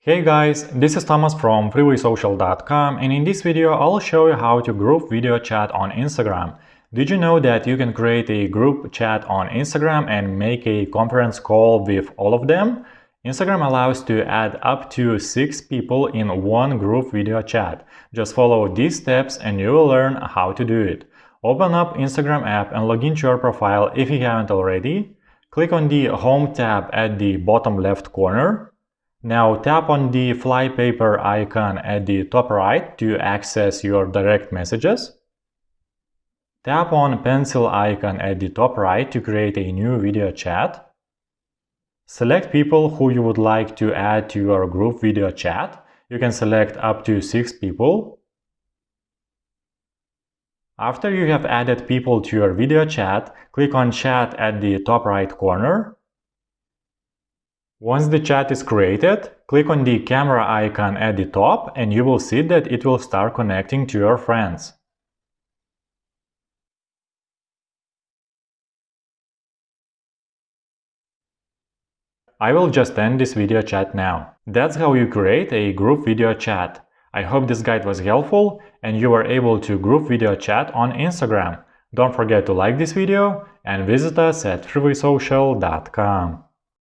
Hey guys, this is Thomas from freewaysocial.com, and in this video I'll show you how to group video chat on Instagram. Did you know that you can create a group chat on Instagram and make a conference call with all of them? Instagram allows to add up to 6 people in one group video chat. Just follow these steps and you will learn how to do it. Open up Instagram app and log into your profile if you haven't already. Click on the Home tab at the bottom left corner. Now tap on the flypaper icon at the top right to access your direct messages. Tap on pencil icon at the top right to create a new video chat. Select people who you would like to add to your group video chat. You can select up to 6 people. After you have added people to your video chat, click on Chat at the top right corner. Once the chat is created, click on the camera icon at the top and you will see that it will start connecting to your friends. I will just end this video chat now. That's how you create a group video chat. I hope this guide was helpful and you were able to group video chat on Instagram. Don't forget to like this video and visit us at freewaysocial.com.